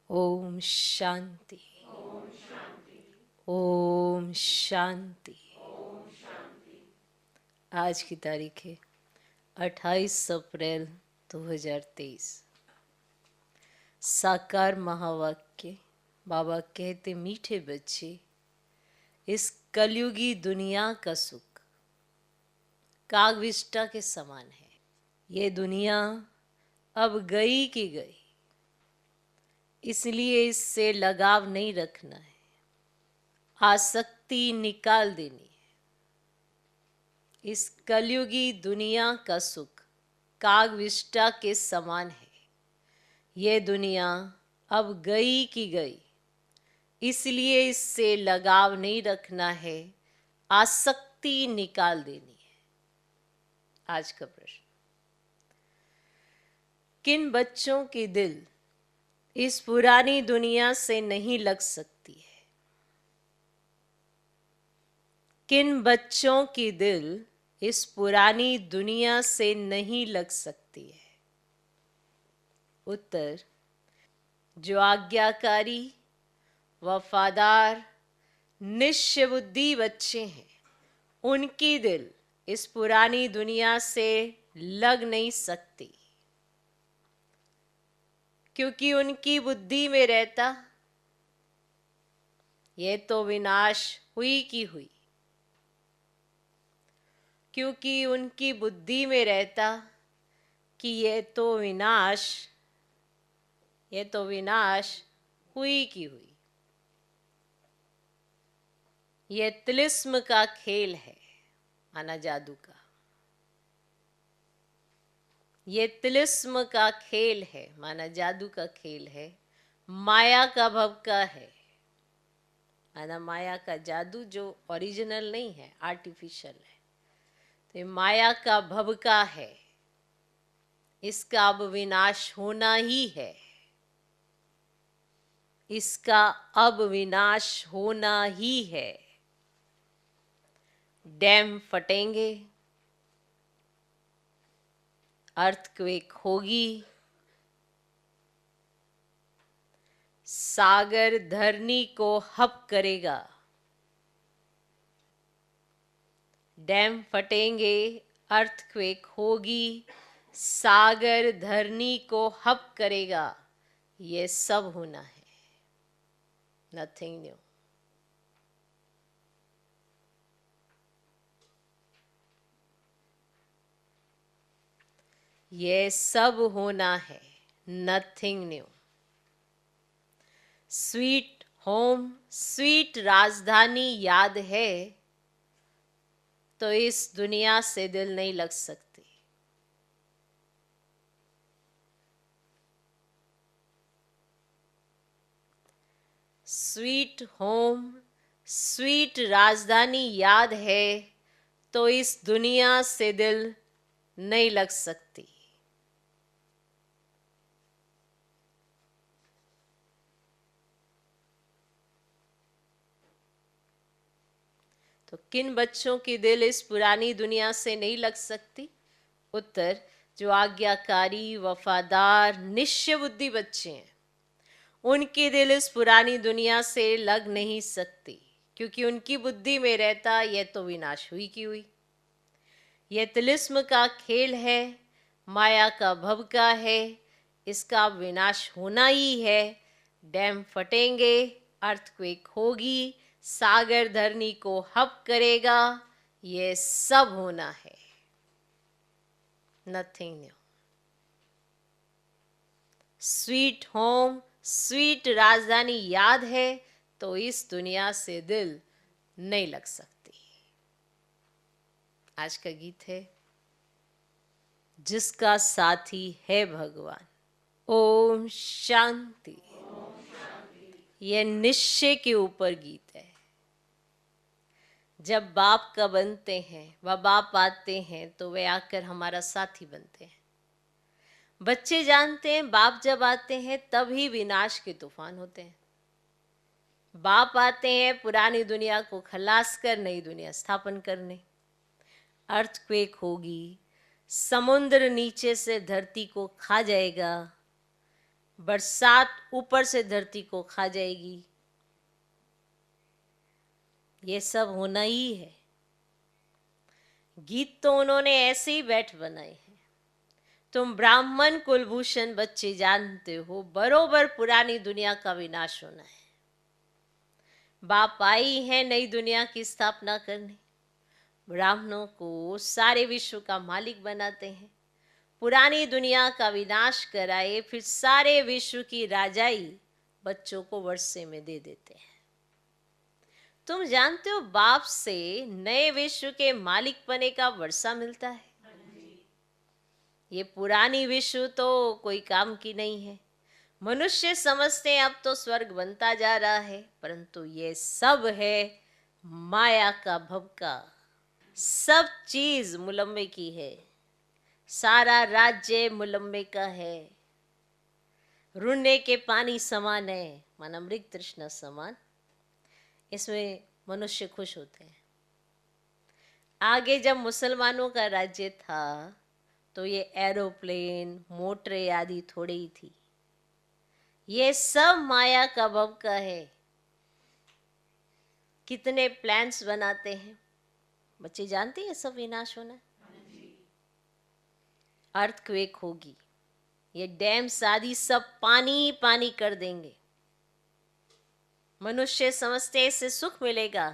ओम शांति। ओम शांति। आज की तारीख है 28 अप्रैल 2023। साकार महावाक्य। बाबा कहते, मीठे बच्चे, इस कलयुगी दुनिया का सुख कागविष्टा के समान है। ये दुनिया अब गई की गई, इसलिए इससे लगाव नहीं रखना है, आसक्ति निकाल देनी है। इस कलयुगी दुनिया का सुख कागविष्टा के समान है। ये दुनिया अब गई की गई, इसलिए इससे लगाव नहीं रखना है, आसक्ति निकाल देनी है। आज का प्रश्न, किन बच्चों की दिल इस पुरानी दुनिया से नहीं लग सकती है? किन बच्चों की दिल इस पुरानी दुनिया से नहीं लग सकती है? उत्तर, जो आज्ञाकारी, वफादार, निश्चय बुद्धि बच्चे हैं, उनकी दिल इस पुरानी दुनिया से लग नहीं सकती, क्योंकि उनकी बुद्धि में रहता ये तो विनाश हुई की हुई। क्योंकि उनकी बुद्धि में रहता कि ये तो विनाश हुई की हुई। ये तिलिस्म का खेल है, माना जादू का। ये तिलिस्म का खेल है, माना जादू का खेल है। माया का भवका है, माना माया का जादू जो ओरिजिनल नहीं है, आर्टिफिशियल है। तो ये माया का भवका है, इसका अब विनाश होना ही है। इसका अब विनाश होना ही है। डैम फटेंगे, अर्थक्वेक होगी, सागर धरनी को हप करेगा। डैम फटेंगे, अर्थक्वेक होगी, सागर धरनी को हप करेगा। ये सब होना है, नथिंग न्यू। ये सब होना है, nothing new. Sweet home, sweet राजधानी याद है तो इस दुनिया से दिल नहीं लग सकती। स्वीट होम, स्वीट राजधानी याद है तो इस दुनिया से दिल नहीं लग सकती। तो किन बच्चों की दिल इस पुरानी दुनिया से नहीं लग सकती? उत्तर, जो आज्ञाकारी, वफादार, निश्चय बुद्धि बच्चे हैं, उनकी दिल इस पुरानी दुनिया से लग नहीं सकती, क्योंकि उनकी बुद्धि में रहता यह तो विनाश हुई की हुई। यह तिलिस्म का खेल है, माया का भवका है, इसका विनाश होना ही है। डैम फटेंगे, अर्थक्वेक होगी, सागर धरनी को हप करेगा। ये सब होना है, nothing new. Sweet home, sweet राजधानी याद है तो इस दुनिया से दिल नहीं लग सकती। आज का गीत है, जिसका साथी है भगवान। ओम शांति। यह निश्चय के ऊपर गीत है। जब बाप का बनते हैं, वह बाप आते हैं तो वे आकर हमारा साथी बनते हैं। बच्चे जानते हैं बाप जब आते हैं तब ही विनाश के तूफान होते हैं। बाप आते हैं पुरानी दुनिया को खलास कर नई दुनिया स्थापन करने। अर्थक्वेक होगी, समुद्र नीचे से धरती को खा जाएगा, बरसात ऊपर से धरती को खा जाएगी। ये सब होना ही है। गीत तो उन्होंने ऐसे ही बैठ बनाए हैं। तुम ब्राह्मण कुलभूषण बच्चे जानते हो, बरोबर पुरानी दुनिया का विनाश होना है। बाप आई है नई दुनिया की स्थापना करने, ब्राह्मणों को सारे विश्व का मालिक बनाते हैं, पुरानी दुनिया का विनाश कराए, फिर सारे विश्व की राजाई बच्चों को वर्षे में दे देते हैं। तुम जानते हो बाप से नए विश्व के मालिक बने का वर्षा मिलता है। ये पुरानी विश्व तो कोई काम की नहीं है। मनुष्य समझते हैं अब तो स्वर्ग बनता जा रहा है, परंतु ये सब है माया का भवका। सब चीज मुलम्बे की है, सारा राज्य मुलम्बे का है। रुन्ने के पानी समान है, माना मृग तृष्णा समान। इसमें मनुष्य खुश होते हैं। आगे जब मुसलमानों का राज्य था तो ये एरोप्लेन मोटरें आदि थोड़ी ही थी। ये सब माया का भवका है। कितने प्लान्स बनाते हैं बच्चे जानते हैं, सब विनाश होना है। अर्थक्वेक होगी, ये डैम्स आदि सब पानी ही पानी कर देंगे। मनुष्य समझते इससे सुख मिलेगा,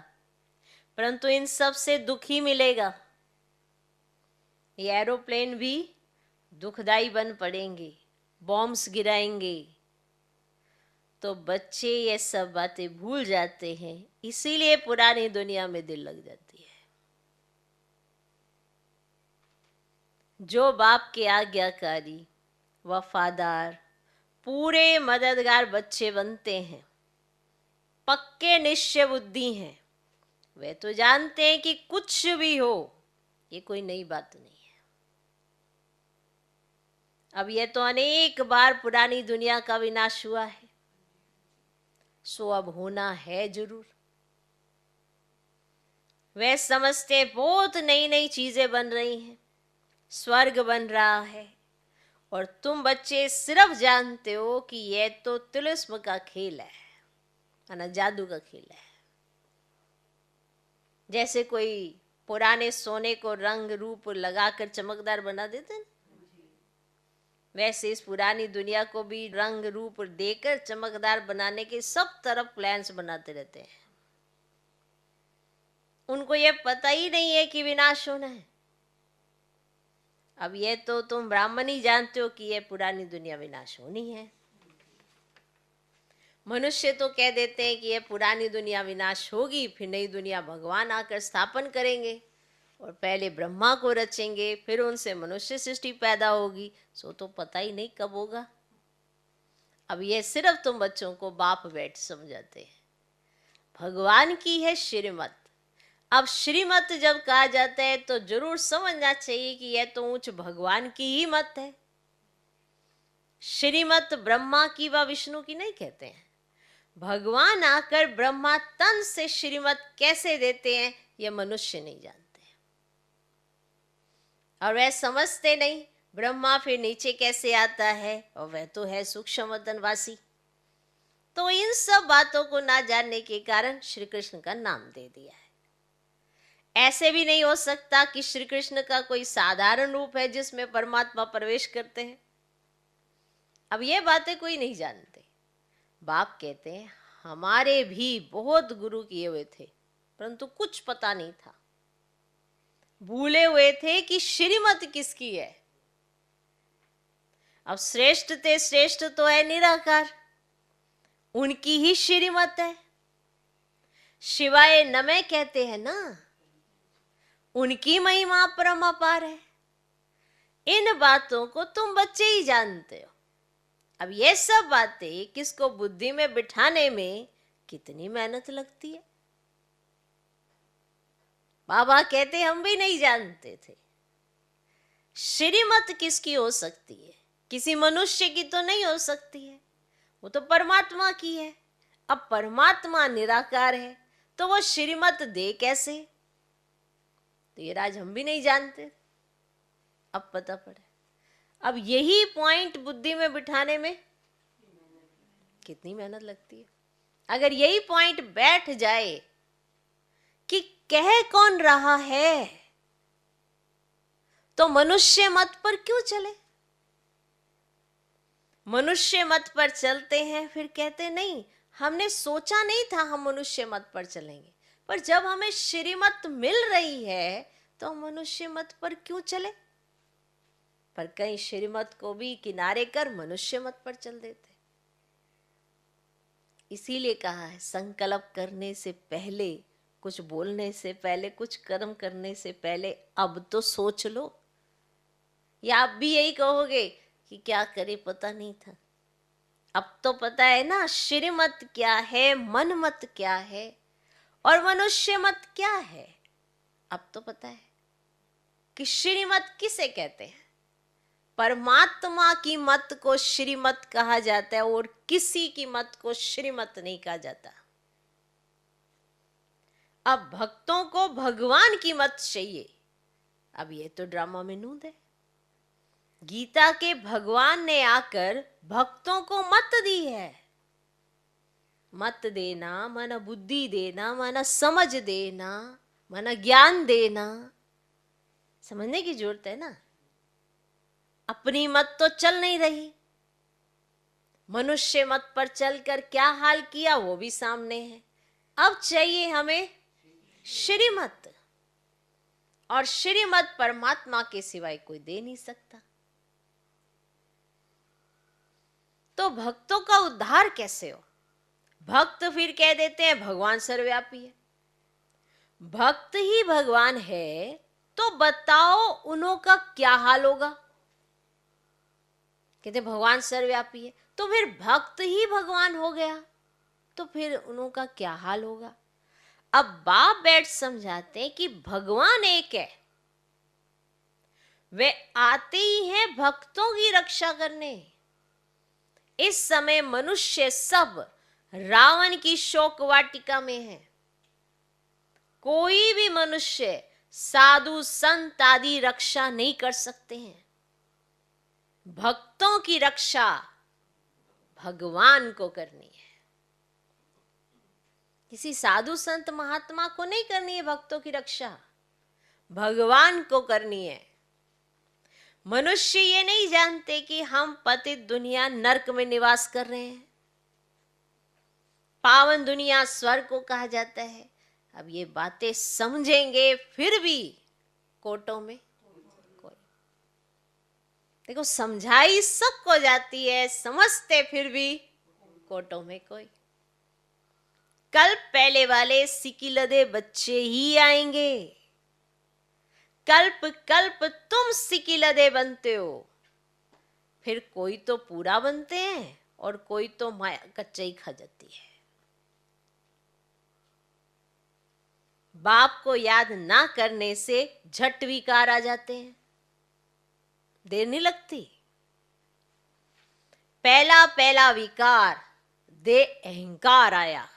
परंतु इन सब से दुख ही मिलेगा। ये एरोप्लेन भी दुखदाई बन पड़ेंगे, बॉम्ब्स गिराएंगे। तो बच्चे ये सब बातें भूल जाते हैं, इसीलिए पुरानी दुनिया में दिल लग जाती है। जो बाप के आज्ञाकारी, वफादार, पूरे मददगार बच्चे बनते हैं, पक्के निश्चय बुद्धि हैं, वे तो जानते हैं कि कुछ भी हो ये कोई नई बात नहीं है। अब ये तो अनेक बार पुरानी दुनिया का विनाश हुआ है, सो अब होना है जरूर। वे समझते बहुत नई नई चीजें बन रही हैं, स्वर्ग बन रहा है, और तुम बच्चे सिर्फ जानते हो कि यह तो तिलिस्म का खेल है, ना जादू का खेल है। जैसे कोई पुराने सोने को रंग रूप लगाकर चमकदार बना देते हैं, वैसे इस पुरानी दुनिया को भी रंग रूप देकर चमकदार बनाने के सब तरफ प्लान्स बनाते रहते हैं। उनको ये पता ही नहीं है कि विनाश होना है। अब ये तो तुम ब्राह्मण ही जानते हो कि ये पुरानी दुनिया विनाश होनी है। मनुष्य तो कह देते हैं कि ये पुरानी दुनिया विनाश होगी, फिर नई दुनिया भगवान आकर स्थापन करेंगे, और पहले ब्रह्मा को रचेंगे, फिर उनसे मनुष्य सृष्टि पैदा होगी। सो तो पता ही नहीं कब होगा। अब ये सिर्फ तुम बच्चों को बाप बैठ समझाते हैं। भगवान की है श्रीमत। अब श्रीमत जब कहा जाता है तो जरूर समझना चाहिए कि यह तो ऊंच भगवान की ही मत है। श्रीमत ब्रह्मा की व विष्णु की नहीं कहते हैं। भगवान आकर ब्रह्मा तन से श्रीमत कैसे देते हैं यह मनुष्य नहीं जानते, और वह समझते नहीं ब्रह्मा फिर नीचे कैसे आता है, और वह तो है सूक्ष्म वतनवासी। तो इन सब बातों को ना जानने के कारण श्री कृष्ण का नाम दे दिया है। ऐसे भी नहीं हो सकता कि श्री कृष्ण का कोई साधारण रूप है जिसमें परमात्मा प्रवेश करते हैं। अब ये बातें कोई नहीं जानते। बाप कहते हैं हमारे भी बहुत गुरु किए हुए थे, परंतु कुछ पता नहीं था, भूले हुए थे कि श्रीमत किसकी है। अब श्रेष्ठ थे, श्रेष्ठ तो है निराकार, उनकी ही श्रीमत है। शिवाय नमः कहते हैं ना, उनकी महिमा परम अपार है। इन बातों को तुम बच्चे ही जानते हो। अब ये सब बातें किसको बुद्धि में बिठाने में कितनी मेहनत लगती है। बाबा कहते हम भी नहीं जानते थे। श्रीमत किसकी हो सकती है? किसी मनुष्य की तो नहीं हो सकती है, वो तो परमात्मा की है। अब परमात्मा निराकार है तो वो श्रीमत दे कैसे? तो ये राज हम भी नहीं जानते, अब पता पड़े। अब यही पॉइंट बुद्धि में बिठाने में कितनी मेहनत लगती है। अगर यही पॉइंट बैठ जाए कि कह कौन रहा है, तो मनुष्य मत पर क्यों चले। मनुष्य मत पर चलते हैं, फिर कहते नहीं हमने सोचा नहीं था हम मनुष्य मत पर चलेंगे, पर जब हमें श्रीमत मिल रही है तो हम मनुष्य मत पर क्यों चले। पर कई श्रीमत को भी किनारे कर मनुष्य मत पर चल देते। इसीलिए कहा है संकल्प करने से पहले, कुछ बोलने से पहले, कुछ कर्म करने से पहले अब तो सोच लो। या आप भी यही कहोगे कि क्या करे पता नहीं था, अब तो पता है ना श्रीमत क्या है, मन मत क्या है और मनुष्य मत क्या है। अब तो पता है कि श्रीमत किसे कहते हैं। परमात्मा की मत को श्रीमत कहा जाता है और किसी की मत को श्रीमत नहीं कहा जाता। अब भक्तों को भगवान की मत चाहिए। अब ये तो ड्रामा में नूंद है। गीता के भगवान ने आकर भक्तों को मत दी है। मत देना माना बुद्धि देना, माना समझ देना, माना ज्ञान देना। समझने की जरूरत है ना। अपनी मत तो चल नहीं रही। मनुष्य मत पर चलकर क्या हाल किया वो भी सामने है। अब चाहिए हमें श्रीमत, और श्रीमत परमात्मा के सिवाय कोई दे नहीं सकता। तो भक्तों का उद्धार कैसे हो। भक्त फिर कह देते हैं भगवान सर्वव्यापी है। भक्त ही भगवान है तो बताओ उन्हों का क्या हाल होगा। कहते भगवान सर्वव्यापी है, तो फिर भक्त ही भगवान हो गया तो फिर उन्हों का क्या हाल होगा। अब बाप बैठ समझाते हैं कि भगवान एक है, वे आते ही हैं भक्तों की रक्षा करने। इस समय मनुष्य सब रावण की शोक वाटिका में है। कोई भी मनुष्य साधु संत आदि रक्षा नहीं कर सकते हैं। भक्तों की रक्षा भगवान को करनी है। किसी साधु संत महात्मा को नहीं करनी है भक्तों की रक्षा, भगवान को करनी है। मनुष्य ये नहीं जानते कि हम पतित दुनिया नरक में निवास कर रहे हैं, पावन दुनिया स्वर्ग को कहा जाता है। अब ये बातें समझेंगे फिर भी कोर्टों में कोई। देखो समझाई सबको जाती है, समझते फिर भी कोर्टों में कोई। कल पहले वाले सिकिलदे बच्चे ही आएंगे। कल्प कल्प तुम सिकिलदे बनते हो। फिर कोई तो पूरा बनते हैं और कोई तो माया कच्चा ही खा जाती है। बाप को याद ना करने से झट विकार आ जाते हैं, देर नहीं लगती। पहला पहला विकार दे अहंकार आया,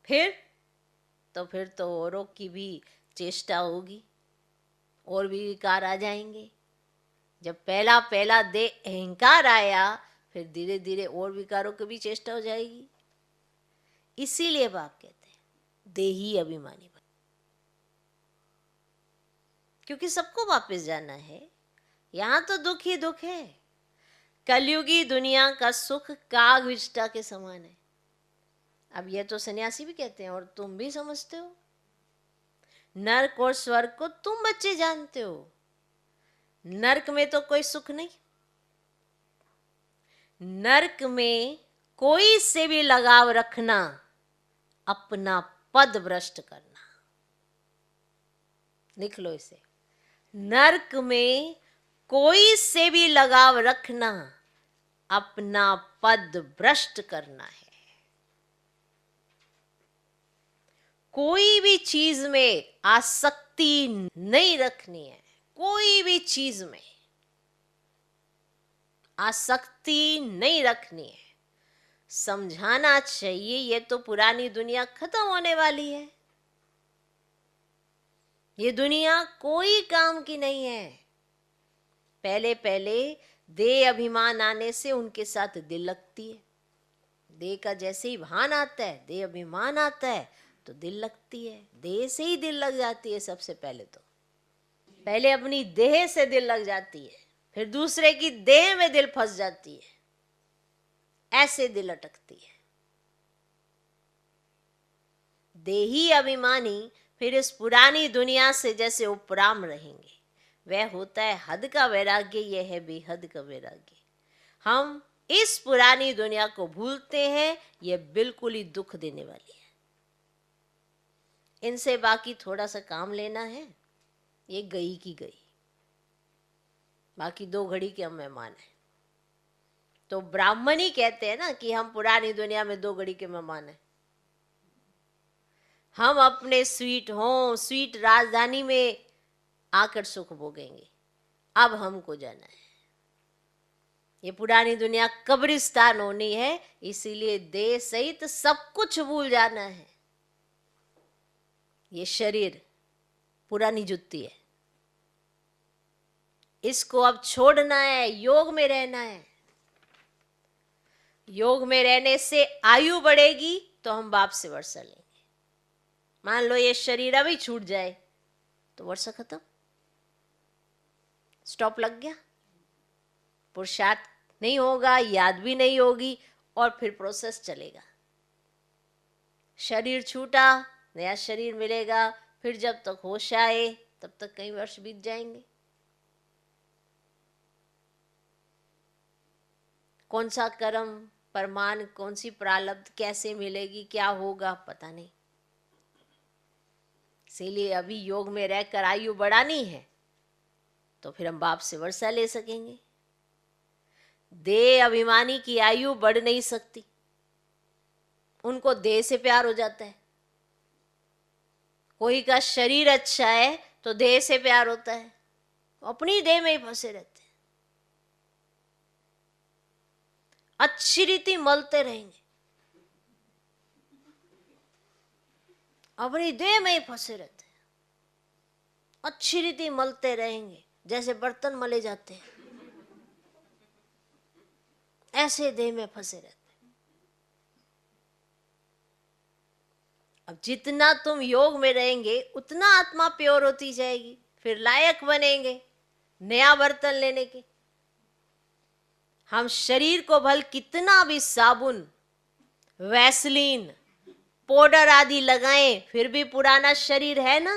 फिर तो औरों की भी चेष्टा होगी और भी विकार आ जाएंगे। जब पहला पहला दे अहंकार आया फिर धीरे धीरे और विकारों की भी चेष्टा हो जाएगी। इसीलिए बाप कहते हैं देही अभिमानी बन, क्योंकि सबको वापस जाना है। यहां तो दुख ही दुख है। कलयुगी दुनिया का सुख काग विष्टा के समान है। अब यह तो सन्यासी भी कहते हैं और तुम भी समझते हो। नरक और स्वर्ग को तुम बच्चे जानते हो। नरक में तो कोई सुख नहीं। नरक में कोई से भी लगाव रखना अपना पद भ्रष्ट करना। लिख लो इसे। नरक में कोई से भी लगाव रखना अपना पद भ्रष्ट करना है। कोई भी चीज में आसक्ति नहीं रखनी है। कोई भी चीज में आसक्ति नहीं रखनी है। समझाना चाहिए ये तो पुरानी दुनिया खत्म होने वाली है। ये दुनिया कोई काम की नहीं है। पहले पहले देह अभिमान आने से उनके साथ दिल लगती है। देह का जैसे ही भान आता है, देह अभिमान आता है, तो दिल लगती है। देह से ही दिल लग जाती है। सबसे पहले तो पहले अपनी देह से दिल लग जाती है, फिर दूसरे की देह में दिल फंस जाती है, ऐसे दिल अटकती है। देही अभिमानी फिर इस पुरानी दुनिया से जैसे उपराम रहेंगे। वह होता है हद का वैराग्य, यह है बेहद का वैराग्य। हम इस पुरानी दुनिया को भूलते हैं, यह बिल्कुल ही दुख देने वाली है। इनसे बाकी थोड़ा सा काम लेना है, ये गई की गई, बाकी 2 घड़ी के हम मेहमान हैं। तो ब्राह्मण ही कहते हैं ना कि हम पुरानी दुनिया में 2 घड़ी के मेहमान हैं। हम अपने स्वीट होम, स्वीट राजधानी में आकर सुख भोगेंगे। अब हमको जाना है। ये पुरानी दुनिया कब्रिस्तान होनी है, इसीलिए देह सहित सब कुछ भूल जाना है। ये शरीर पुरानी जुत्ती है, इसको अब छोड़ना है, योग में रहना है। योग में रहने से आयु बढ़ेगी तो हम बाप से वर्षा लेंगे। मान लो ये शरीर अभी छूट जाए तो वर्षा खत्म, स्टॉप लग गया, पुरुषार्थ नहीं होगा, याद भी नहीं होगी, और फिर प्रोसेस चलेगा। शरीर छूटा, नया शरीर मिलेगा, फिर जब तक होश आए तब तक कई वर्ष बीत जाएंगे। कौन सा कर्म, परमान, कौन सी प्रारब्ध कैसे मिलेगी, क्या होगा, पता नहीं। इसीलिए अभी योग में रहकर आयु बढ़ानी है तो फिर हम बाप से वर्षा ले सकेंगे। देह अभिमानी की आयु बढ़ नहीं सकती, उनको देह से प्यार हो जाता है। कोई का शरीर अच्छा है तो देह से प्यार होता है, अपनी देह में ही फंसे रहते हैं, अच्छी रीति मलते रहेंगे, अपनी देह में ही फंसे रहते हैं, अच्छी रीति मलते रहेंगे, जैसे बर्तन मले जाते हैं ऐसे देह में फंसे रहते हैं। अब जितना तुम योग में रहेंगे उतना आत्मा प्योर होती जाएगी, फिर लायक बनेंगे नया बर्तन लेने के। हम शरीर को भल कितना भी साबुन, वैसलीन, पाउडर आदि लगाएं, फिर भी पुराना शरीर है ना।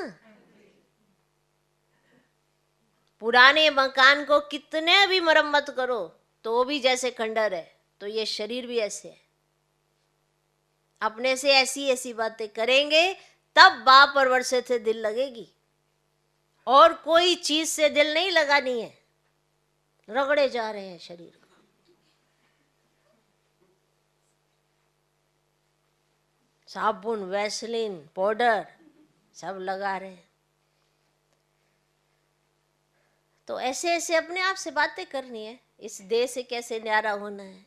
पुराने मकान को कितने भी मरम्मत करो तो भी जैसे खंडर है, तो ये शरीर भी ऐसे है। अपने से ऐसी ऐसी बातें करेंगे तब बाप और वर्षे से दिल लगेगी, और कोई चीज से दिल नहीं लगानी है। रगड़े जा रहे हैं शरीर को, साबुन, वैसलीन, पाउडर सब लगा रहे हैं। तो ऐसे ऐसे अपने आप से बातें करनी है, इस देह से कैसे न्यारा होना है।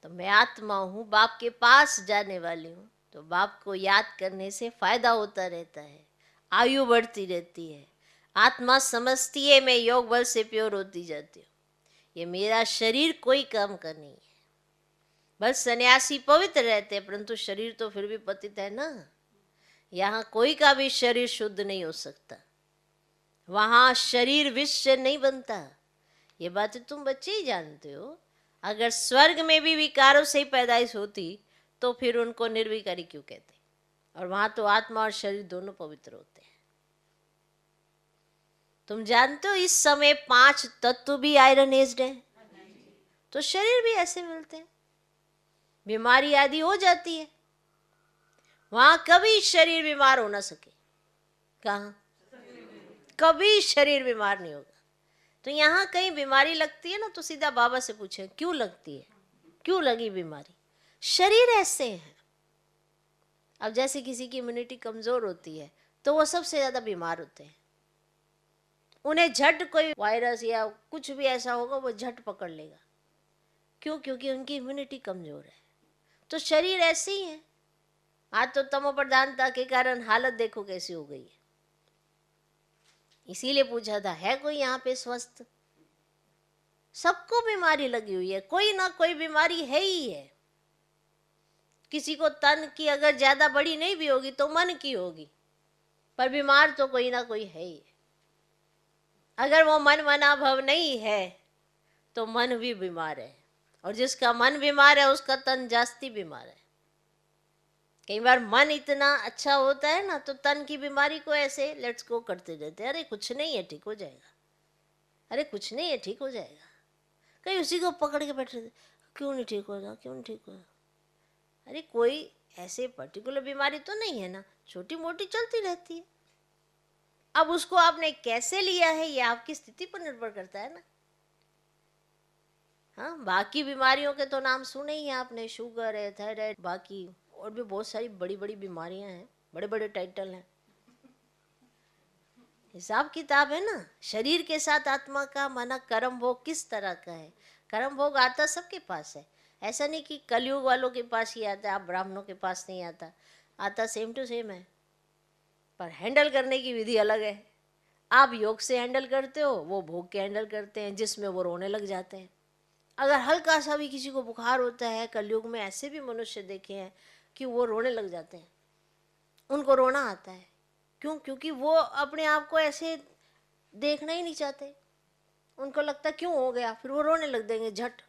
तो मैं आत्मा हूँ, बाप के पास जाने वाली हूँ, तो बाप को याद करने से फायदा होता रहता है, आयु बढ़ती रहती है। आत्मा समझती है मैं योग बल से प्योर होती जाती हूँ, ये मेरा शरीर कोई काम का नहीं है। बस सन्यासी पवित्र रहते हैं, परंतु शरीर तो फिर भी पतित है ना। यहाँ कोई का भी शरीर शुद्ध नहीं हो सकता, वहाँ शरीर विष से नहीं बनता। ये बातें तुम बच्चे ही जानते हो। अगर स्वर्ग में भी विकारों से ही पैदाइश होती तो फिर उनको निर्विकारी क्यों कहते, और वहां तो आत्मा और शरीर दोनों पवित्र होते हैं। तुम जानते हो इस समय 5 तत्व भी आयरन एज्ड हैं, तो शरीर भी ऐसे मिलते हैं। बीमारी आदि हो जाती है, वहां कभी शरीर बीमार हो ना सके। कहाँ कभी शरीर बीमार नहीं होगा। तो यहाँ कहीं बीमारी लगती है ना तो सीधा बाबा से पूछे क्यों लगती है, क्यों लगी बीमारी। शरीर ऐसे हैं। अब जैसे किसी की इम्यूनिटी कमजोर होती है तो वो सबसे ज्यादा बीमार होते हैं, उन्हें झट कोई वायरस या कुछ भी ऐसा होगा वो झट पकड़ लेगा। क्यों? क्योंकि उनकी इम्यूनिटी कमजोर है। तो शरीर ऐसे ही है। आज तो तमो प्रधानता के कारण हालत देखो कैसी हो गई है। इसीलिए पूछा था है कोई यहाँ पे स्वस्थ? सबको बीमारी लगी हुई है, कोई ना कोई बीमारी है ही है। किसी को तन की अगर ज्यादा बड़ी नहीं भी होगी तो मन की होगी, पर बीमार तो कोई ना कोई है ही। अगर वो मन मना भव नहीं है तो मन भी बीमार है, और जिसका मन बीमार है उसका तन जास्ती बीमार है। कई बार मन इतना अच्छा होता है ना तो तन की बीमारी को ऐसे लेट्स गो करते रहते हैं, अरे कुछ नहीं है ठीक हो जाएगा, अरे कुछ नहीं है ठीक हो जाएगा। कहीं उसी को पकड़ के बैठे रहते, क्यों नहीं ठीक हो रहा, क्यों नहीं ठीक हो रहा। अरे कोई ऐसे पर्टिकुलर बीमारी तो नहीं है ना, छोटी मोटी चलती रहती है। अब उसको आपने कैसे लिया है ये आपकी स्थिति पर निर्भर करता है ना। हाँ, बाकी बीमारियों के तो नाम सुने ही हैं आपने, शुगर है, थायराइड, बाकी और भी बहुत सारी बड़ी बड़ी बीमारियां हैं, बड़े बड़े टाइटल हैं। हिसाब किताब है ना। शरीर के साथ आत्मा का माना कर्म भोग किस तरह का है। कर्म भोग आता सबके पास है, ऐसा नहीं कि कलयुग वालों के पास ही आता है, आप ब्राह्मणों के पास नहीं आता, आता सेम टू सेम है, पर हैंडल करने की विधि अलग है। आप योग से हैंडल करते हो, वो भोग के हैंडल करते हैं, जिसमें वो रोने लग जाते हैं। अगर हल्का सा भी किसी को बुखार होता है, कलयुग में ऐसे भी मनुष्य देखे हैं कि वो रोने लग जाते हैं, उनको रोना आता है। क्यों? क्योंकि वो अपने आप को ऐसे देखना ही नहीं चाहते, उनको लगता क्यों हो गया, फिर वो रोने लग देंगे झट।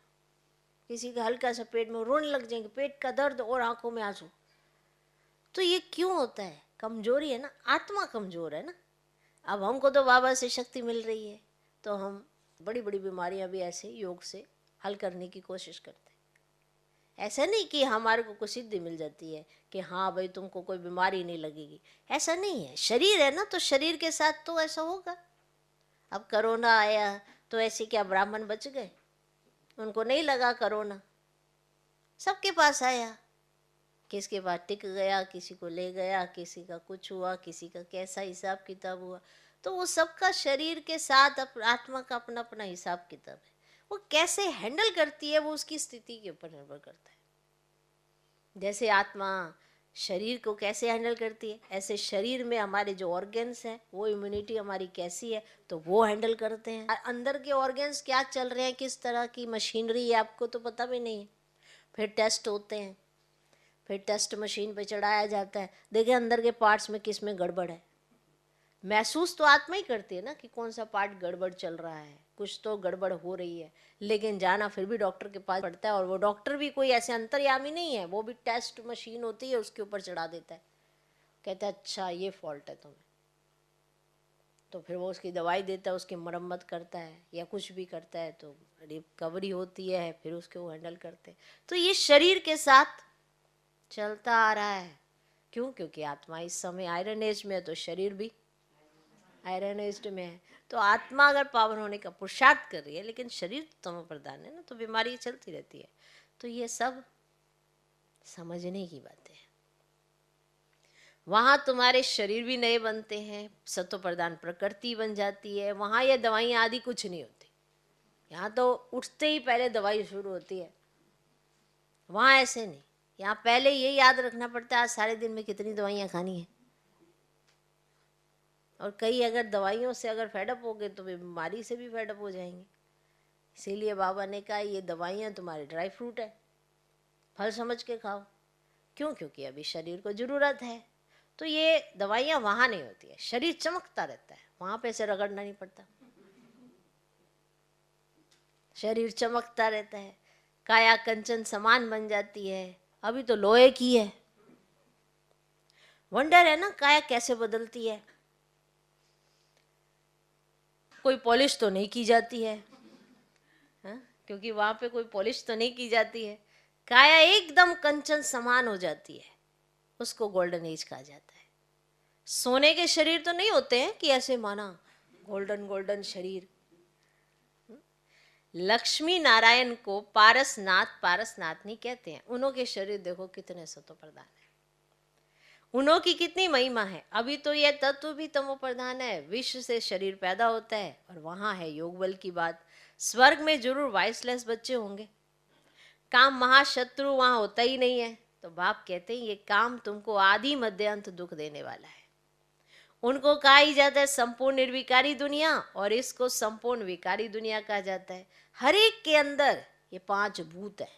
किसी का हल्का सा पेट में रोने लग जाएंगे, पेट का दर्द और आंखों में आंसू। तो ये क्यों होता है? कमजोरी है ना, आत्मा कमजोर है ना। अब हमको तो बाबा से शक्ति मिल रही है तो हम बड़ी बड़ी बीमारियां भी ऐसे योग से हल करने की कोशिश करते हैं। ऐसा नहीं कि हमारे को कुछ सिद्धि मिल जाती है कि हाँ भाई तुमको कोई बीमारी नहीं लगेगी, ऐसा नहीं है। शरीर है ना, तो शरीर के साथ तो ऐसा होगा। अब कोरोना आया तो ऐसे क्या ब्राह्मण बच गए? उनको नहीं लगा कोरोना, सबके पास आया, किसके पास टिक गया, किसी को ले गया, किसी का कुछ हुआ, किसी का कैसा हिसाब किताब हुआ। तो वो सबका शरीर के साथ आत्मा का अपना अपना हिसाब किताब है। वो कैसे हैंडल करती है वो उसकी स्थिति के ऊपर निर्भर करता है। जैसे आत्मा शरीर को कैसे हैंडल करती है, ऐसे शरीर में हमारे जो ऑर्गन्स हैं वो इम्यूनिटी हमारी कैसी है तो वो हैंडल करते हैं। अंदर के ऑर्गन्स क्या चल रहे हैं, किस तरह की मशीनरी है, आपको तो पता भी नहीं है। फिर टेस्ट होते हैं, फिर टेस्ट मशीन पे चढ़ाया जाता है, देखें अंदर के पार्ट्स में किस में गड़बड़ है। महसूस तो आत्मा ही करती है ना कि कौन सा पार्ट गड़बड़ चल रहा है, कुछ तो गड़बड़ हो रही है। लेकिन जाना फिर भी डॉक्टर के पास पड़ता है, और वो डॉक्टर भी कोई ऐसे अंतर्यामी नहीं है, वो भी टेस्ट मशीन होती है उसके ऊपर चढ़ा देता है, कहता है अच्छा ये फॉल्ट है तुम्हें, तो फिर वो उसकी दवाई देता है, उसकी मरम्मत करता है या कुछ भी करता है, तो रिकवरी होती है, फिर उसके वो हैंडल करते हैं। तो ये शरीर के साथ चलता आ रहा है। क्यों? क्योंकि आत्मा इस समय आयरन एज में है तो शरीर भी आयरन एज में है। तो आत्मा अगर पावन होने का पुरुषार्थ कर रही है, लेकिन शरीर तमो प्रधान है ना, तो बीमारी चलती रहती है। तो ये सब समझने की बातें हैं। वहाँ तुम्हारे शरीर भी नए बनते हैं, सत्व प्रधान प्रकृति बन जाती है, वहाँ ये दवाइयाँ आदि कुछ नहीं होती। यहाँ तो उठते ही पहले दवाई शुरू होती है, वहाँ ऐसे नहीं। यहाँ पहले ये याद रखना पड़ता है आज सारे दिन में कितनी दवाइयाँ खानी है। और कई अगर दवाइयों से अगर फेडअप हो गए तो वे बीमारी से भी फेडअप हो जाएंगे। इसीलिए बाबा ने कहा ये दवाइयाँ तुम्हारे ड्राई फ्रूट है, फल समझ के खाओ। क्यों? क्योंकि अभी शरीर को जरूरत है। तो ये दवाइयाँ वहाँ नहीं होती है, शरीर चमकता रहता है, वहाँ पे से रगड़ना नहीं पड़ता, शरीर चमकता रहता है, काया कंचन समान बन जाती है। अभी तो लोहे की है। वंडर है ना काया कैसे बदलती है। कोई पॉलिश तो नहीं की जाती है, हाँ? क्योंकि वहां पे कोई पॉलिश तो नहीं की जाती है, काया एकदम कंचन समान हो जाती है, उसको गोल्डन एज कहा जाता है। सोने के शरीर तो नहीं होते हैं कि ऐसे माना गोल्डन गोल्डन शरीर। लक्ष्मी नारायण को पारसनाथ नहीं कहते हैं, उन्हों के शरीर देखो कितने सतो प्रधान है, उन्हों की कितनी महिमा है। अभी तो ये तत्व भी तमो प्रधान है, विश्व से शरीर पैदा होता है, और वहां है योग बल की बात। स्वर्ग में जरूर वाइसलेस बच्चे होंगे, काम महाशत्रु वहां होता ही नहीं है। तो बाप कहते हैं ये काम तुमको आदि मध्य अंत दुख देने वाला है। उनको कहा ही जाता है संपूर्ण निर्विकारी दुनिया, और इसको संपूर्ण विकारी दुनिया कहा जाता है। हर एक के अंदर ये 5 भूत है,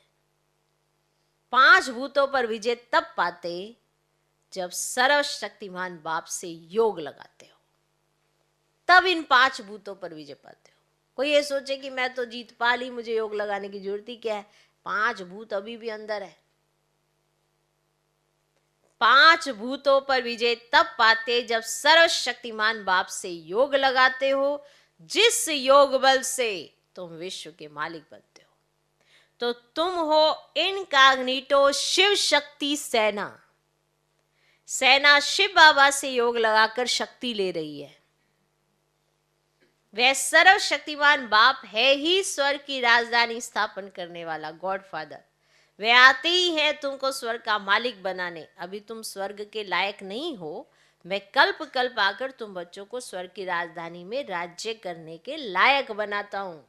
5 भूतों पर विजय तब पाते जब सर्वशक्तिमान बाप से योग लगाते हो, तब इन 5 भूतों पर विजय पाते हो। कोई ये सोचे कि मैं तो जीत पा ली, मुझे योग लगाने की जरूरत ही क्या है? 5 भूत अभी भी अंदर है। 5 भूतों पर विजय तब पाते जब सर्वशक्तिमान बाप से योग लगाते हो, जिस योग बल से तुम विश्व के मालिक बनते हो। तो तुम हो इनकॉग्निटो शिव शक्ति सेना। सेना शिव बाबा से योग लगाकर शक्ति ले रही है। वह सर्वशक्तिमान बाप है ही स्वर्ग की राजधानी स्थापन करने वाला गॉड फादर। वे आते ही हैं तुमको स्वर्ग का मालिक बनाने। अभी तुम स्वर्ग के लायक नहीं हो, मैं कल्प कल्प आकर तुम बच्चों को स्वर्ग की राजधानी में राज्य करने के लायक बनाता हूं।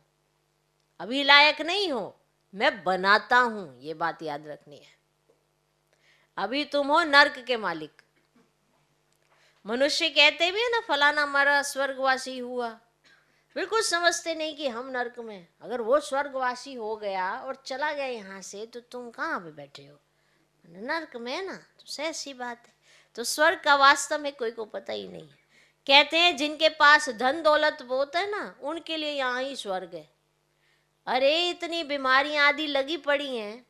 अभी लायक नहीं हो, मैं बनाता हूं, ये बात याद रखनी है। अभी तुम हो नर्क के मालिक। मनुष्य कहते भी है ना, फलाना हमारा स्वर्गवासी हुआ, बिल्कुल समझते नहीं कि हम नर्क में। अगर वो स्वर्गवासी हो गया और चला गया यहाँ से, तो तुम कहाँ पे बैठे हो? नर्क में है ना। तो ऐसी बात है। तो स्वर्ग का वास्तव में कोई को पता ही नहीं। कहते हैं जिनके पास धन दौलत बहुत है ना, उनके लिए यहाँ ही स्वर्ग है। अरे इतनी बीमारियां आदि लगी पड़ी हैं,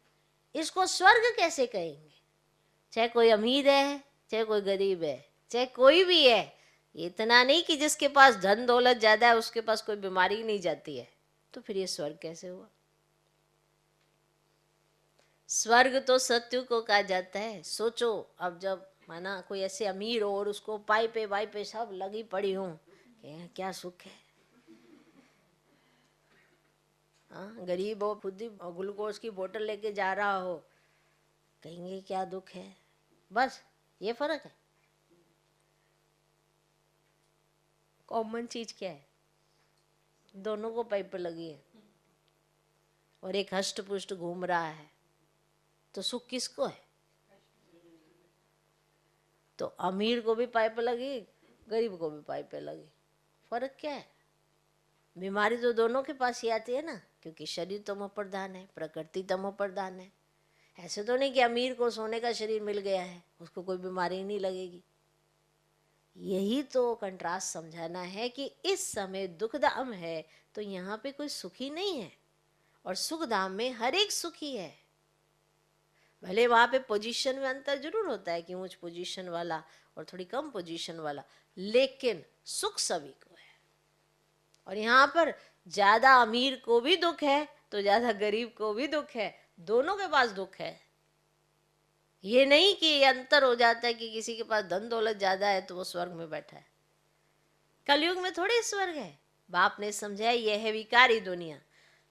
इसको स्वर्ग कैसे कहेंगे? चाहे कोई अमीर है, चाहे कोई गरीब है, चाहे कोई भी है। इतना नहीं कि जिसके पास धन दौलत ज्यादा है उसके पास कोई बीमारी नहीं जाती है। तो फिर ये स्वर्ग कैसे हुआ? स्वर्ग तो सत्यु को कहा जाता है। सोचो, अब जब माना कोई ऐसे अमीर हो और उसको पाइपे वाइपे सब लगी पड़ी हो, क्या सुख है? हाँ, गरीब हो, खुद ही ग्लूकोज की बोतल लेके जा रहा हो, कहेंगे क्या दुख है? बस ये फर्क है। कॉमन चीज क्या है? दोनों को पाइप लगी है और एक हष्ट पुष्ट घूम रहा है, तो सुख किसको है? तो अमीर को भी पाइप लगी, गरीब को भी पाइप लगी। फर्क क्या है? बीमारी तो दोनों के पास ही आती है ना, क्योंकि शरीर तमो प्रधान है, प्रकृति तमो प्रधान है। ऐसे तो नहीं कि अमीर को सोने का शरीर मिल गया है, उसको कोई बीमारी ही नहीं लगेगी। यही तो कंट्रास्ट समझाना है कि इस समय दुखधाम है तो यहाँ पे कोई सुखी नहीं है, और सुखधाम में हर एक सुखी है। भले वहां पे पोजीशन में अंतर जरूर होता है कि ऊंच पोजीशन वाला और थोड़ी कम पोजीशन वाला, लेकिन सुख सभी को है। और यहाँ पर ज्यादा अमीर को भी दुख है तो ज्यादा गरीब को भी दुख है, दोनों के पास दुख है। ये नहीं कि ये अंतर हो जाता है कि किसी के पास धन दौलत ज्यादा है तो वो स्वर्ग में बैठा है। कलयुग में थोड़े स्वर्ग है। बाप ने समझाया यह है विकारी दुनिया।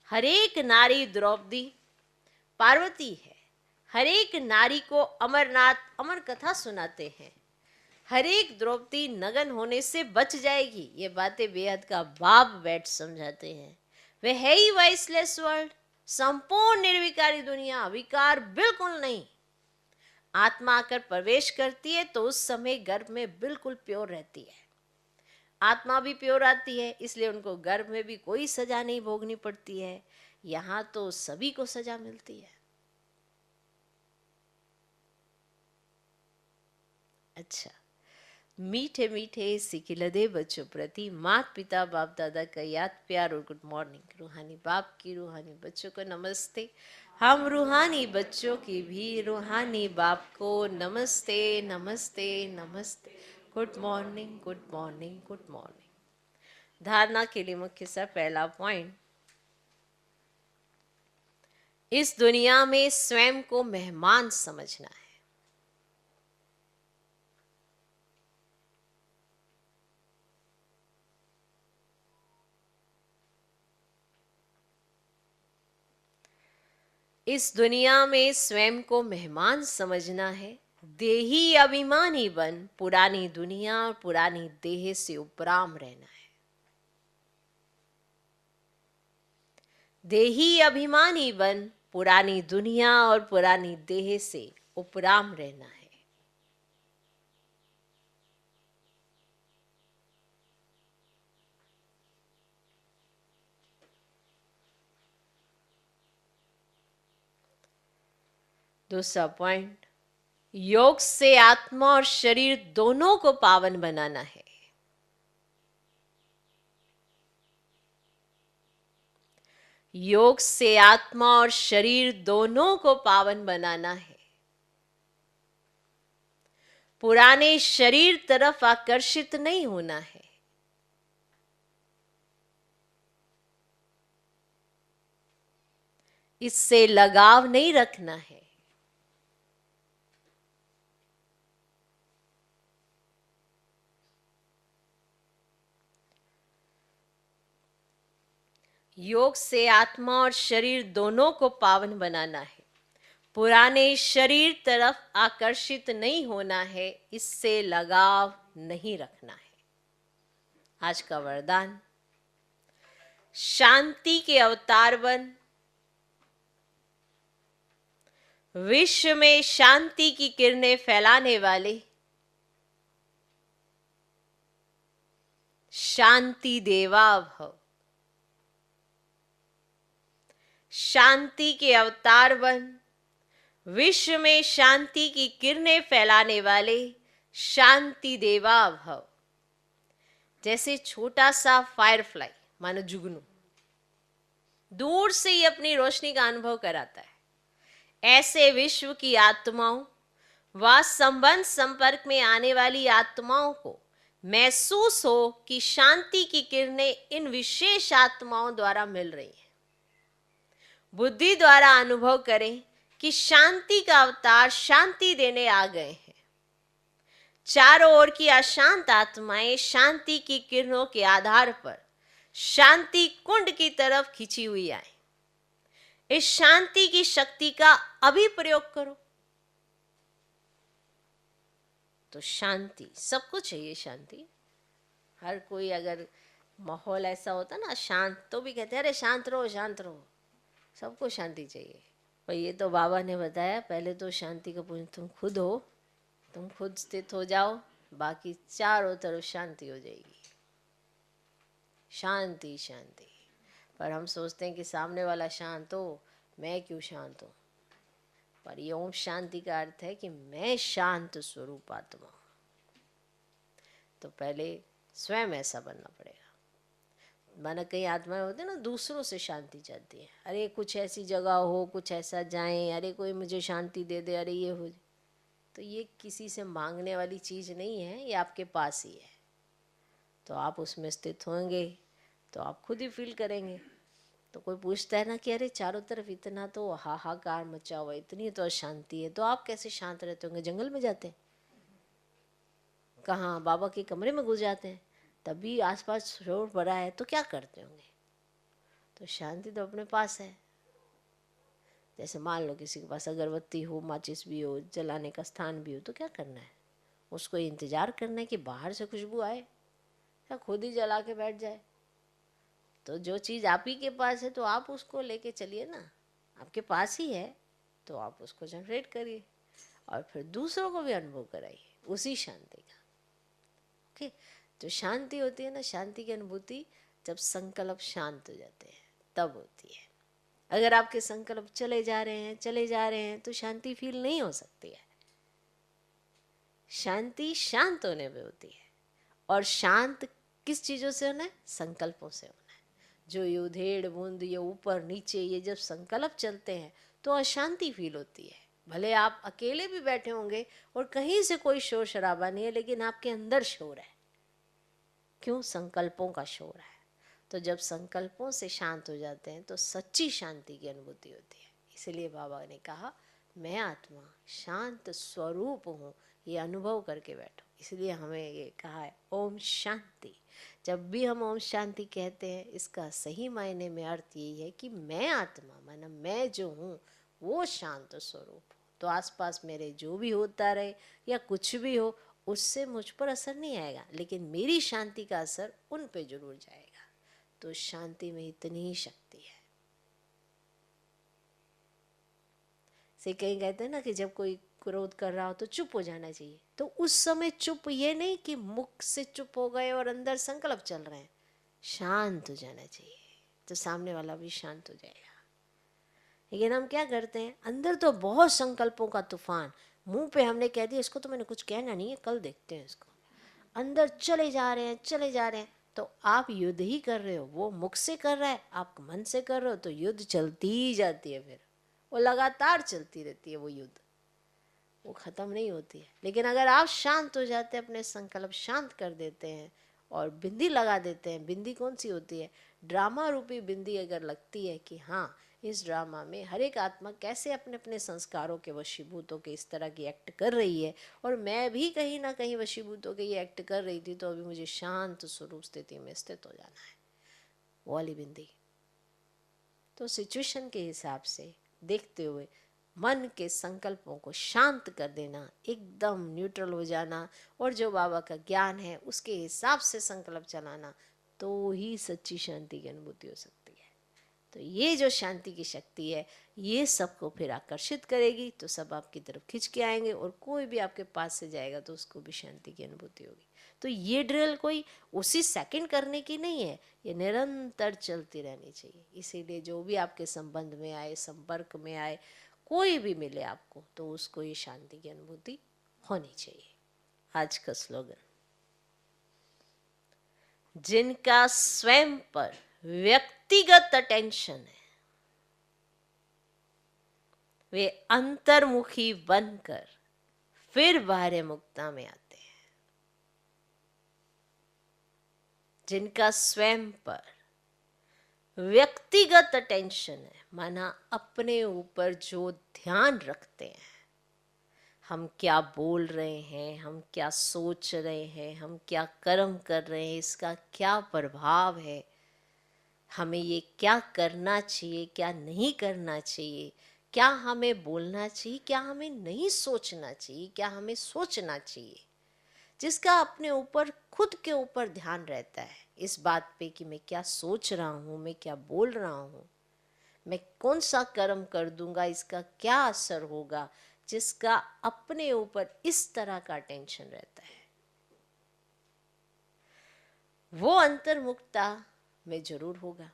हर एक नारी द्रौपदी पार्वती है। हर एक नारी को अमरनाथ अमर कथा सुनाते हैं। हर एक द्रौपदी नगन होने से बच जाएगी। ये बातें बेहद का बाप बैठ समझाते हैं। वह है ही वाइसलेस वर्ल्ड, संपूर्ण निर्विकारी दुनिया, विकार बिल्कुल नहीं। आत्मा आकर प्रवेश करती है तो उस समय गर्भ में बिल्कुल प्योर रहती है। आत्मा भी प्योर आती है, इसलिए उनको गर्भ में भी कोई सजा नहीं भोगनी पड़ती है। यहाँ तो सभी को सजा मिलती है। अच्छा, मीठे मीठे सिकिलदे बच्चों प्रति माता पिता बाप दादा का याद प्यार और गुड मॉर्निंग। रूहानी बाप की रूहानी बच्चों को नमस्ते। हम रूहानी बच्चों की भी रूहानी बाप को नमस्ते नमस्ते नमस्ते। Good morning good morning good morning. धारणा के लिए मुख्य सा पहला पॉइंट, इस दुनिया में स्वयं को मेहमान समझना है। इस दुनिया में स्वयं को मेहमान समझना है। देही अभिमानी बन पुरानी दुनिया और पुरानी देह से उपराम रहना है। देही अभिमानी बन पुरानी दुनिया और पुरानी देह से उपराम रहना है। दूसरा पॉइंट, योग से आत्मा और शरीर दोनों को पावन बनाना है। योग से आत्मा और शरीर दोनों को पावन बनाना है। पुराने शरीर तरफ आकर्षित नहीं होना है। इससे लगाव नहीं रखना है। योग से आत्मा और शरीर दोनों को पावन बनाना है। पुराने शरीर तरफ आकर्षित नहीं होना है। इससे लगाव नहीं रखना है। आज का वरदान, शांति के अवतार बन, विश्व में शांति की किरणें फैलाने वाले शांति देवा भव। शांति के अवतार बन, विश्व में शांति की किरणें फैलाने वाले शांति देवा भव। जैसे छोटा सा फायरफ्लाई, मानो जुगनू, दूर से ही अपनी रोशनी का अनुभव कराता है, ऐसे विश्व की आत्माओं व संबंध संपर्क में आने वाली आत्माओं को महसूस हो कि शांति की किरणें इन विशेष आत्माओं द्वारा मिल रही हैं। बुद्धि द्वारा अनुभव करें कि शांति का अवतार शांति देने आ गए हैं। चारों ओर की अशांत आत्माएं शांति की किरणों के आधार पर शांति कुंड की तरफ खिंची हुई आए। इस शांति की शक्ति का अभी प्रयोग करो। तो शांति, सबको चाहिए शांति। हर कोई, अगर माहौल ऐसा होता ना शांत, तो भी कहते हैं अरे शांत रहो शांत रहो। सबको शांति चाहिए। पर ये तो बाबा ने बताया, पहले तो शांति का पूजन तुम खुद हो, तुम खुद स्थित हो जाओ, बाकी चारों तरफ शांति हो जाएगी। शांति शांति। पर हम सोचते हैं कि सामने वाला शांत हो, मैं क्यों शांत हूँ। पर ये ओम शांति का अर्थ है कि मैं शांत स्वरूप आत्मा हूँ। तो पहले स्वयं ऐसा बनना पड़ेगा। माना कई आत्माएं होती है ना, दूसरों से शांति चाहती है। अरे कुछ ऐसी जगह हो, कुछ ऐसा जाएं, अरे कोई मुझे शांति दे दे, अरे ये हो। तो ये किसी से मांगने वाली चीज़ नहीं है, ये आपके पास ही है। तो आप उसमें स्थित होंगे तो आप खुद ही फील करेंगे। तो कोई पूछता है ना कि अरे चारों तरफ इतना तो हाहाकार मचा हुआ, इतनी तो अशांति है, तो आप कैसे शांत रहते होंगे? जंगल में जाते हैं, कहाँ बाबा के कमरे में घुस जाते हैं, तभी आसपास शोर पड़ा है, तो क्या करते होंगे? तो शांति तो अपने पास है। जैसे मान लो किसी के पास अगरबत्ती हो, माचिस भी हो, जलाने का स्थान भी हो, तो क्या करना है? उसको इंतजार करना है कि बाहर से खुशबू आए या खुद ही जला के बैठ जाए? तो जो चीज़ आप ही के पास है तो आप उसको लेके चलिए ना, आपके पास ही है तो आप उसको जनरेट करिए और फिर दूसरों को भी अनुभव कराइए उसी शांति का। ओके, जो शांति होती है ना, शांति की अनुभूति जब संकल्प शांत हो जाते हैं तब होती है। अगर आपके संकल्प चले जा रहे हैं तो शांति फील नहीं हो सकती है। शांति शांत होने में होती है। और शांत किस चीज़ों से होना है? संकल्पों से होना है। जो ये उधेड़ बूंद, ये ऊपर नीचे, ये जब संकल्प चलते हैं तो अशांति फील होती है। भले आप अकेले भी बैठे होंगे और कहीं से कोई शोर शराबा नहीं है, लेकिन आपके अंदर शोर है। क्यों? संकल्पों का शोर है। तो जब संकल्पों से शांत हो जाते हैं तो सच्ची शांति की अनुभूति होती है। इसलिए बाबा ने कहा मैं आत्मा शांत स्वरूप हूँ, ये अनुभव करके बैठो। इसलिए हमें ये कहा है ओम शांति। जब भी हम ओम शांति कहते हैं, इसका सही मायने में अर्थ यही है कि मैं आत्मा, माना मैं जो हूँ वो शांत स्वरूप हूँ। तो आसपास मेरे जो भी होता रहे या कुछ भी हो, उससे मुझ पर असर नहीं आएगा, लेकिन मेरी शांति का असर उन पे जरूर जाएगा। तो शांति में इतनी ही शक्ति है। से कहीं कहते हैं ना कि जब कोई क्रोध कर रहा हो तो चुप हो जाना चाहिए। तो उस समय चुप ये नहीं कि मुख से चुप हो गए और अंदर संकल्प चल रहे हैं, शांत हो जाना चाहिए, तो सामने वाला भी शांत हो जाएगा। लेकिन हम क्या करते हैं, अंदर तो बहुत संकल्पों का तूफान, मुंह पे हमने कह दिया इसको तो मैंने कुछ कहना नहीं है, कल देखते हैं इसको, अंदर चले जा रहे हैं चले जा रहे हैं। तो आप युद्ध ही कर रहे हो, वो मुख से कर रहा है, आप मन से कर रहे हो, तो युद्ध चलती ही जाती है, फिर वो लगातार चलती रहती है, वो युद्ध वो खत्म नहीं होती है। लेकिन अगर आप शांत हो जाते हैं, अपने संकल्प शांत कर देते हैं और बिंदी लगा देते हैं, बिंदी कौन सी होती है, ड्रामा रूपी बिंदी अगर लगती है कि हाँ इस ड्रामा में हर एक आत्मा कैसे अपने अपने संस्कारों के वशीभूत होकर इस तरह की एक्ट कर रही है, और मैं भी कहीं ना कहीं वशीभूत होकर ये एक्ट कर रही थी, तो अभी मुझे शांत स्वरूप स्थिति में स्थित हो जाना है, वो वाली बिंदी। तो सिचुएशन के हिसाब से देखते हुए मन के संकल्पों को शांत कर देना, एकदम न्यूट्रल हो जाना, और जो बाबा का ज्ञान है उसके हिसाब से संकल्प चलाना, तो ही सच्ची शांति की अनुभूति हो सकती है। तो ये जो शांति की शक्ति है, ये सबको फिर आकर्षित करेगी, तो सब आपकी तरफ खिंच के आएंगे, और कोई भी आपके पास से जाएगा तो उसको भी शांति की अनुभूति होगी। तो ये ड्रिल कोई उसी सेकंड करने की नहीं है, ये निरंतर चलती रहनी चाहिए। इसीलिए जो भी आपके संबंध में आए, संपर्क में आए, कोई भी मिले आपको, तो उसको ये शांति की अनुभूति होनी चाहिए। आज का स्लोगन, जिनका स्वयं पर व्यक्तिगत अटेंशन है, वे अंतर्मुखी बनकर फिर बाह्य मुक्ता में आते हैं। जिनका स्वयं पर व्यक्तिगत अटेंशन है, माना अपने ऊपर जो ध्यान रखते हैं, हम क्या बोल रहे हैं, हम क्या सोच रहे हैं, हम क्या कर्म कर रहे हैं, इसका क्या प्रभाव है, हमें ये क्या करना चाहिए, क्या नहीं करना चाहिए, क्या हमें बोलना चाहिए, क्या हमें नहीं सोचना चाहिए, क्या हमें सोचना चाहिए, जिसका अपने ऊपर खुद के ऊपर ध्यान रहता है, इस बात पे कि मैं क्या सोच रहा हूँ, मैं क्या बोल रहा हूँ, मैं कौन सा कर्म कर दूंगा, इसका क्या असर होगा, जिसका अपने ऊपर इस तरह का टेंशन रहता है, वो अंतर्मुखता में जरूर होगा।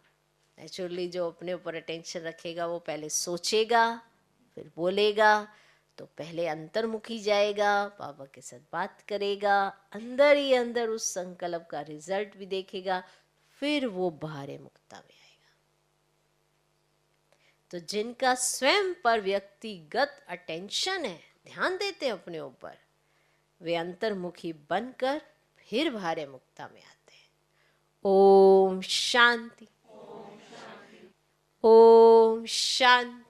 नेचुरली जो अपने ऊपर अटेंशन रखेगा वो पहले सोचेगा फिर बोलेगा, तो पहले अंतर्मुखी जाएगा, बाबा के साथ बात करेगा, अंदर ही अंदर उस संकल्प का रिजल्ट भी देखेगा, फिर वो बाहर मुक्ता में आएगा। तो जिनका स्वयं पर व्यक्तिगत अटेंशन है, ध्यान देते हैं अपने ऊपर, वे अंतर्मुखी बनकर फिर बाहर मुक्ता में आते हैं। ओम शांति, ओम शांति।